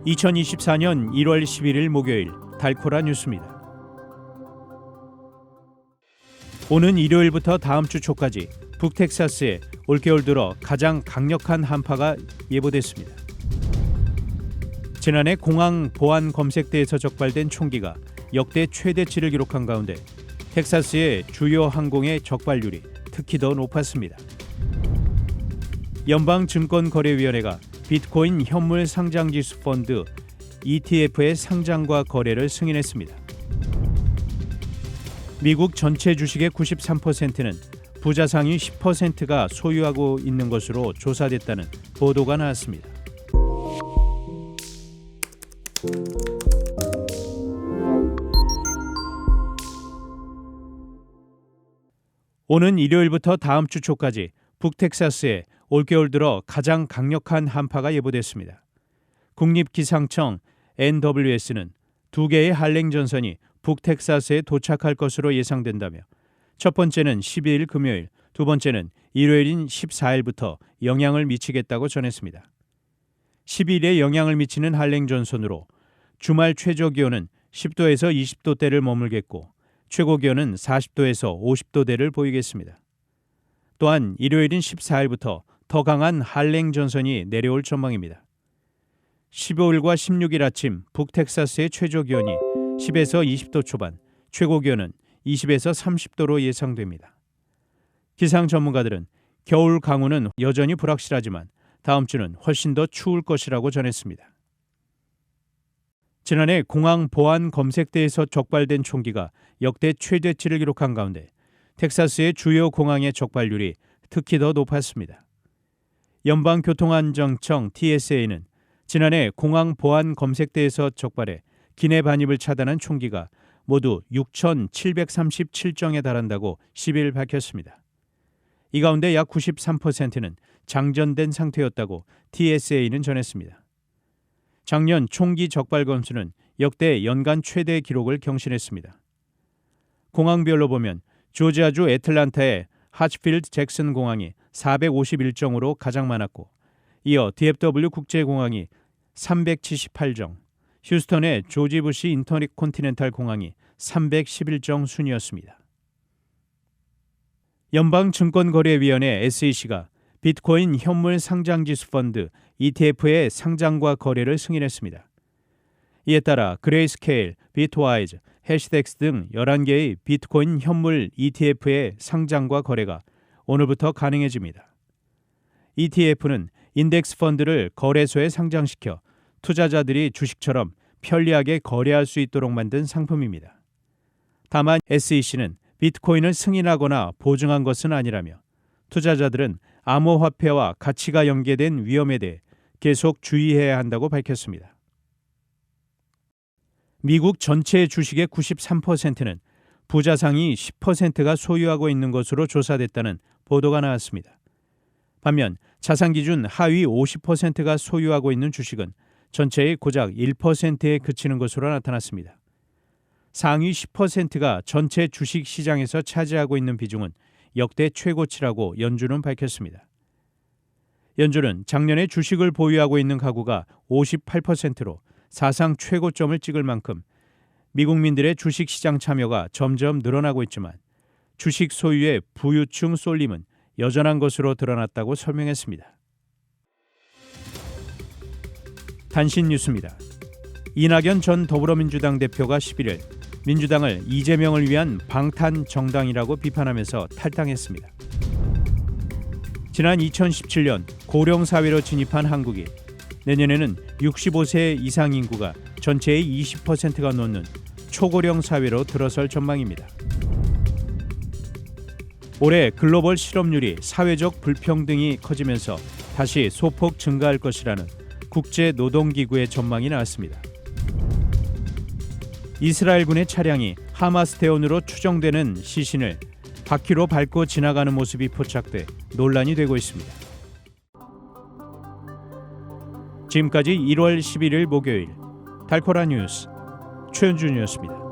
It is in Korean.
2024년 1월 11일 목요일 달코라 뉴스입니다. 오는 일요일부터 다음 주 초까지 북텍사스에 올겨울 들어 가장 강력한 한파가 예보됐습니다. 지난해 공항 보안 검색대에서 적발된 총기가 역대 최대치를 기록한 가운데 텍사스의 주요 항공의 적발률이 특히 더 높았습니다. 연방증권거래위원회가 비트코인 현물 상장지수 펀드 ETF의 상장과 거래를 승인했습니다. 미국 전체 주식의 93%는 부자 상위 10%가 소유하고 있는 것으로 조사됐다는 보도가 나왔습니다. 오는 일요일부터 다음 주 초까지 북텍사스에 올겨울 들어 가장 강력한 한파가 예보됐습니다. 국립기상청 NWS는 두 개의 한랭 전선이 북텍사스에 도착할 것으로 예상된다며 첫 번째는 12일 금요일, 두 번째는 일요일인 14일부터 영향을 미치겠다고 전했습니다. 12일에 영향을 미치는 한랭 전선으로 주말 최저 기온은 10도에서 20도대를 머물겠고 최고 기온은 40도에서 50도대를 보이겠습니다. 또한 일요일인 14일부터 더 강한 한랭 전선이 내려올 전망입니다. 15일과 16일 아침 북텍사스의 최저 기온이 10에서 20도 초반, 최고 기온은 20에서 30도로 예상됩니다. 기상 전문가들은 겨울 강우는 여전히 불확실하지만 다음 주는 훨씬 더 추울 것이라고 전했습니다. 지난해 공항 보안 검색대에서 적발된 총기가 역대 최대치를 기록한 가운데 텍사스의 주요 공항의 적발률이 특히 더 높았습니다. 연방교통안전청 TSA는 지난해 공항 보안 검색대에서 적발해 기내 반입을 차단한 총기가 모두 6,737정에 달한다고 10일 밝혔습니다. 이 가운데 약 93%는 장전된 상태였다고 TSA는 전했습니다. 작년 총기 적발 건수는 역대 연간 최대 기록을 경신했습니다. 공항별로 보면 조지아주 애틀란타의 하츠필드 잭슨 공항이 451정으로 가장 많았고 이어 DFW 국제공항이 378정, 휴스턴의 조지 부시 인터컨티넨탈 공항이 311정 순이었습니다. 연방증권거래위원회 SEC가 비트코인 현물 상장지수 펀드 ETF의 상장과 거래를 승인했습니다. 이에 따라 그레이스케일, 비트와이즈, 해시덱스 등 11개의 비트코인 현물 ETF의 상장과 거래가 오늘부터 가능해집니다. ETF는 인덱스 펀드를 거래소에 상장시켜 투자자들이 주식처럼 편리하게 거래할 수 있도록 만든 상품입니다. 다만 SEC는 비트코인을 승인하거나 보증한 것은 아니라며 투자자들은 암호화폐와 가치가 연계된 위험에 대해 계속 주의해야 한다고 밝혔습니다. 미국 전체 주식의 93%는 부자 상위 10%가 소유하고 있는 것으로 조사됐다는 보도가 나왔습니다. 반면 자산 기준 하위 50%가 소유하고 있는 주식은 전체의 고작 1%에 그치는 것으로 나타났습니다. 상위 10%가 전체 주식 시장에서 차지하고 있는 비중은 역대 최고치라고 연준은 밝혔습니다. 연준은 작년에 주식을 보유하고 있는 가구가 58%로 사상 최고점을 찍을 만큼 미국민들의 주식시장 참여가 점점 늘어나고 있지만 주식 소유의 부유층 쏠림은 여전한 것으로 드러났다고 설명했습니다. 단신 뉴스입니다. 이낙연 전 더불어민주당 대표가 11일 민주당을 이재명을 위한 방탄 정당이라고 비판하면서 탈당했습니다. 지난 2017년 고령 사회로 진입한 한국이 내년에는 65세 이상 인구가 전체의 20%가 넘는 초고령 사회로 들어설 전망입니다. 올해 글로벌 실업률이 사회적 불평등이 커지면서 다시 소폭 증가할 것이라는 국제노동기구의 전망이 나왔습니다. 이스라엘군의 차량이 하마스 대원으로 추정되는 시신을 바퀴로 밟고 지나가는 모습이 포착돼 논란이 되고 있습니다. 지금까지 1월 11일 목요일 달코라 뉴스 최현준이었습니다.